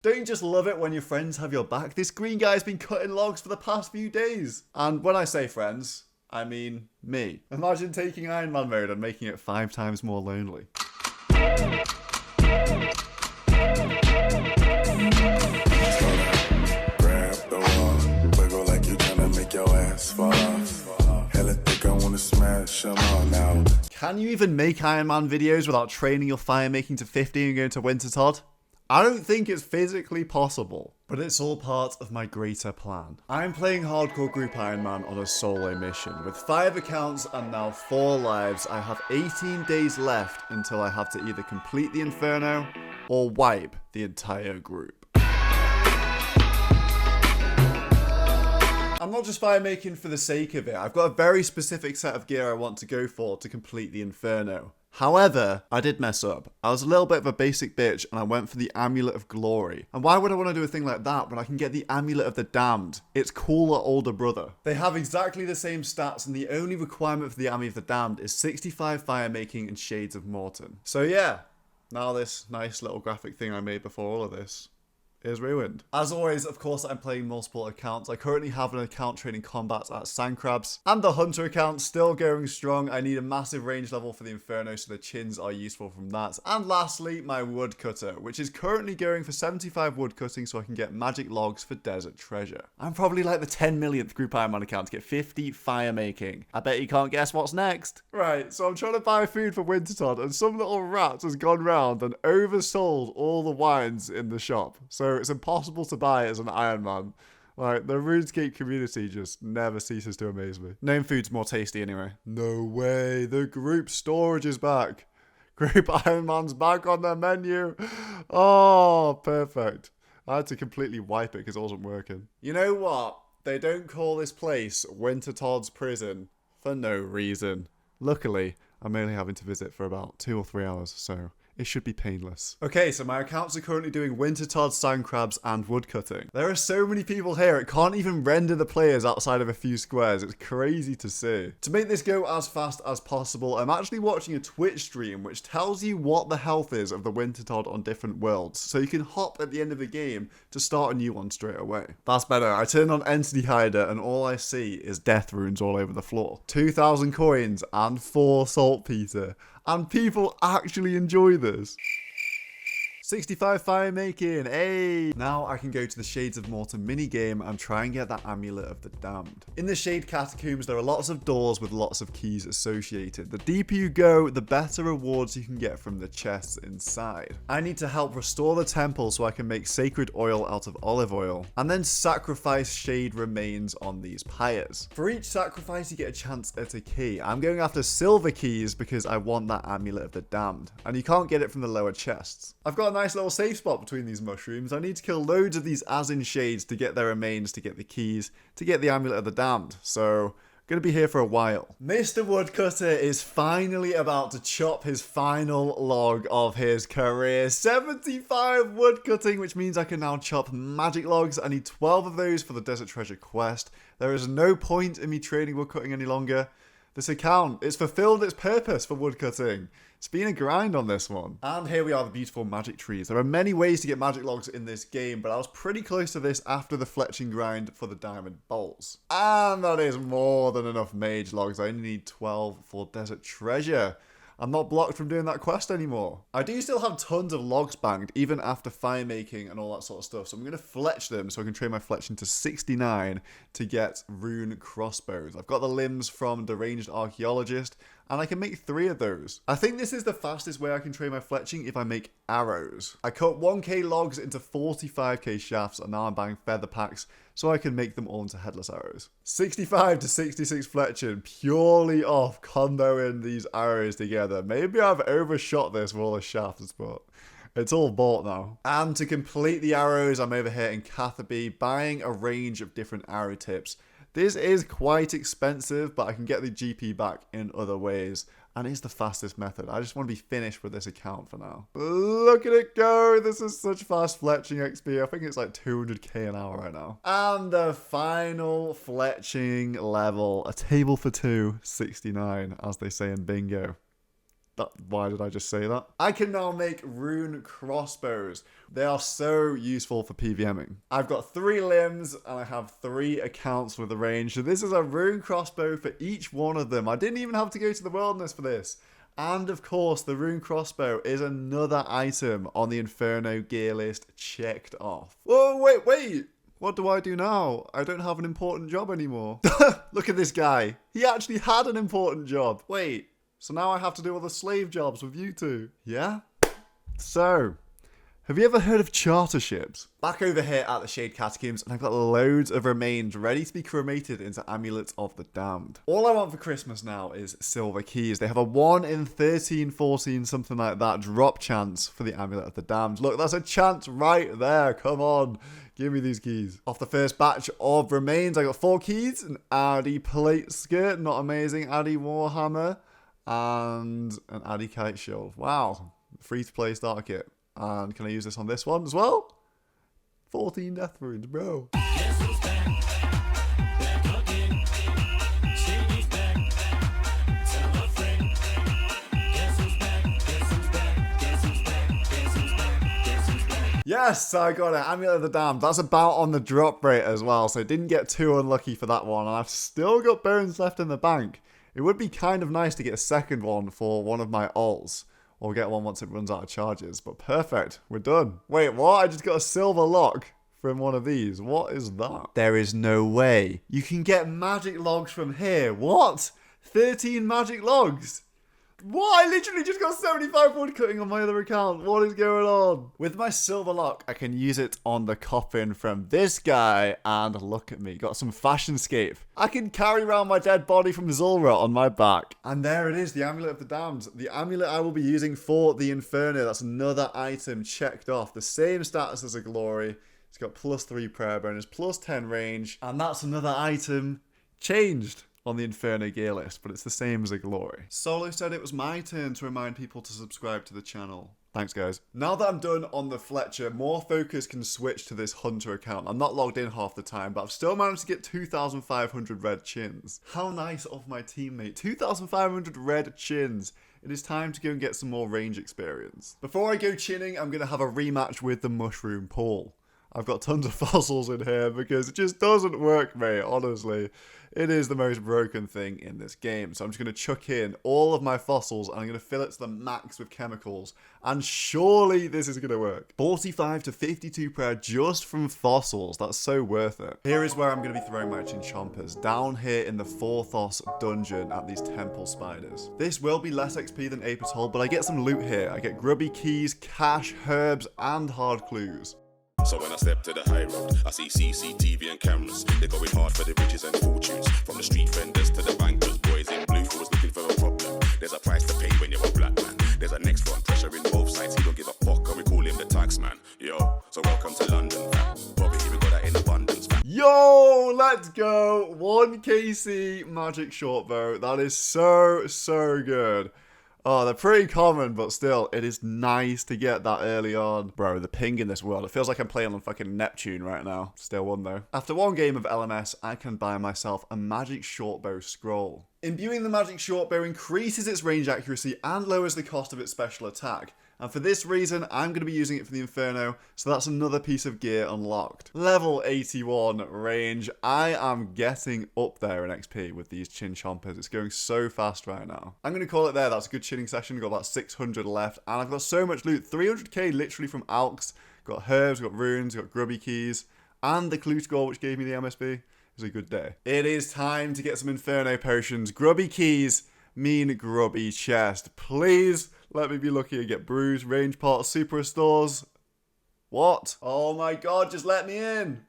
Don't you just love it when your friends have your back? This green guy's been cutting logs for the past few days. And when I say friends, I mean me. Imagine taking Ironman mode and making it 5 times more lonely. Can you even make Ironman videos without training your fire making to 50 and going to Wintertodt? I don't think it's physically possible, but it's all part of my greater plan. I'm playing Hardcore Group Ironman on a solo mission. With 5 accounts and now 4 lives, I have 18 days left until I have to either complete the Inferno or wipe the entire group. I'm not just fire making for the sake of it. I've got a very specific set of gear I want to go for to complete the Inferno. However, I did mess up. I was a little bit of a basic bitch and I went for the Amulet of Glory. And why would I want to do a thing like that when I can get the Amulet of the Damned? It's cooler older brother. They have exactly the same stats and the only requirement for the Amulet of the Damned is 65 fire making and Shades of Morton. So yeah, now this nice little graphic thing I made before all of this is ruined. As always, of course, I'm playing multiple accounts. I currently have an account training combat at Sandcrabs, and the Hunter account still going strong. I need a massive range level for the Inferno, so the chins are useful from that. And lastly, my woodcutter, which is currently going for 75 woodcutting so I can get magic logs for desert treasure. I'm probably like the 10 millionth group Ironman account to get 50 fire making. I bet you can't guess what's next. Right, so I'm trying to buy food for Wintertodt, and some little rat has gone round and oversold all the wines in the shop. So it's impossible to buy as an Ironman. Like, the RuneScape community just never ceases to amaze me. Gnome food's more tasty anyway. No way, the group storage is back. Group Ironman's back on the menu. Oh, perfect. I had to completely wipe it because it wasn't working. You know what? They don't call this place Wintertodd's prison for no reason. Luckily, I'm only having to visit for about 2 or 3 hours, so it should be painless. Okay, so my accounts are currently doing Wintertodt, Sandcrabs, and woodcutting. There are so many people here, it can't even render the players outside of a few squares. It's crazy to see. To make this go as fast as possible, I'm actually watching a Twitch stream which tells you what the health is of the Wintertodt on different worlds, so you can hop at the end of the game to start a new one straight away. That's better. I turn on Entity Hider and all I see is death runes all over the floor. 2,000 coins and 4 saltpeter. And people actually enjoy this. 65 fire making, hey! Now I can go to the Shades of Morton minigame and try and get that Amulet of the Damned. In the Shade Catacombs, there are lots of doors with lots of keys associated. The deeper you go, the better rewards you can get from the chests inside. I need to help restore the temple so I can make sacred oil out of olive oil, and then sacrifice shade remains on these pyres. For each sacrifice, you get a chance at a key. I'm going after silver keys because I want that Amulet of the Damned, and you can't get it from the lower chests. I've got a nice little safe spot between these mushrooms. I need to kill loads of these as-in shades to get their remains, to get the keys, to get the Amulet of the Damned. So, I'm going to be here for a while. Mr. Woodcutter is finally about to chop his final log of his career. 75 woodcutting, which means I can now chop magic logs. I need 12 of those for the Desert Treasure quest. There is no point in me trading woodcutting any longer. This account, it's fulfilled its purpose for woodcutting. It's been a grind on this one. And here we are, the beautiful magic trees. There are many ways to get magic logs in this game, but I was pretty close to this after the fletching grind for the diamond bolts. And that is more than enough mage logs. I only need 12 for desert treasure. I'm not blocked from doing that quest anymore. I do still have tons of logs banked, even after fire making and all that sort of stuff. So I'm going to fletch them so I can train my fletching to 69 to get rune crossbows. I've got the limbs from Deranged Archaeologist, and I can make 3 of those. I think this is the fastest way I can train my fletching if I make arrows. I cut 1k logs into 45k shafts, and now I'm buying feather packs so I can make them all into headless arrows. 65 to 66 fletching purely off comboing these arrows together. Maybe I've overshot this with all the shafts, but it's all bought now. And to complete the arrows, I'm over here in Catherby buying a range of different arrow tips. This is quite expensive, but I can get the GP back in other ways. And it's the fastest method. I just want to be finished with this account for now. Look at it go. This is such fast fletching XP. I think it's like 200k an hour right now. And the final fletching level. A table for 2, 69, as they say in bingo. Why did I just say that? I can now make rune crossbows. They are so useful for PVMing. I've got 3 limbs and I have 3 accounts with the range. So this is a rune crossbow for each one of them. I didn't even have to go to the wilderness for this. And of course, the rune crossbow is another item on the Inferno gear list checked off. Whoa, wait. What do I do now? I don't have an important job anymore. Look at this guy. He actually had an important job. Wait, so now I have to do all the slave jobs with you two? Yeah? So, have you ever heard of charter ships? Back over here at the Shade Catacombs, and I've got loads of remains ready to be cremated into amulets of the damned. All I want for Christmas now is silver keys. They have a 1 in 13, 14, something like that, drop chance for the amulet of the damned. Look, that's a chance right there. Come on. Give me these keys. Off the first batch of remains, I got 4 keys, an Addy plate skirt, not amazing, Addy warhammer, and an Addy kite shield. Wow. Free to play starter kit. And can I use this on this one as well? 14 death runes, bro. Yes, I got it. Amulet of the Damned. That's about on the drop rate as well, so I didn't get too unlucky for that one. And I've still got bones left in the bank. It would be kind of nice to get a second one for one of my alts. Or get one once it runs out of charges. But perfect. We're done. Wait, what? I just got a silver lock from one of these. What is that? There is no way. You can get magic logs from here. What? 13 magic logs? What? I literally just got 75 woodcutting on my other account. What is going on? With my silver lock, I can use it on the coffin from this guy. And look at me. Got some fashionscape. I can carry around my dead body from Zulra on my back. And there it is, the Amulet of the Damned. The amulet I will be using for the Inferno. That's another item checked off. The same status as a Glory. It's got +3 prayer bonus, +10 range. And that's another item changed on the Inferno gear list, but it's the same as a Glory. Solo said it was my turn to remind people to subscribe to the channel. Thanks, guys. Now that I'm done on the Fletcher, more focus can switch to this Hunter account. I'm not logged in half the time, but I've still managed to get 2,500 red chins. How nice of my teammate. 2,500 red chins. It is time to go and get some more range experience. Before I go chinning, I'm going to have a rematch with the Mushroom Paul. I've got tons of fossils in here because it just doesn't work, mate, honestly. It is the most broken thing in this game. So I'm just going to chuck in all of my fossils and I'm going to fill it to the max with chemicals. And surely this is going to work. 45 to 52 prayer just from fossils. That's so worth it. Here is where I'm going to be throwing my chinchompers. Down here in the Forthos dungeon at these temple spiders. This will be less XP than Apatol, but I get some loot here. I get grubby keys, cash, herbs, and hard clues. So when I step to the high road, I see CCTV and cameras. They're going hard for the riches and fortunes. From the street vendors to the bankers, boys in blue who was looking for a problem. There's a price to pay when you're a black man. There's a next front pressure in both sides. He don't give a fuck, and we call him the tax man. Yo, so welcome to London, fam. Bobby, we got that in abundance, fam. Yo, let's go. 1 KC magic short bow. That is so good. Oh, they're pretty common, but still, it is nice to get that early on. Bro, the ping in this world, it feels like I'm playing on fucking Neptune right now. Still one, though. After 1 game of LMS, I can buy myself a magic shortbow scroll. Imbuing the magic shortbow increases its range accuracy and lowers the cost of its special attack. And for this reason, I'm going to be using it for the Inferno, so that's another piece of gear unlocked. Level 81 range. I am getting up there in XP with these chin chompers. It's going so fast right now. I'm going to call it there. That's a good chinning session. Got about 600 left, and I've got so much loot. 300k literally from alks. Got herbs, got runes, got grubby keys, and the clue score, which gave me the MSB. It was a good day. It is time to get some Inferno potions. Grubby keys mean grubby chest. Please let me be lucky and get bruise, range parts, super restores. What? Oh my god, just let me in.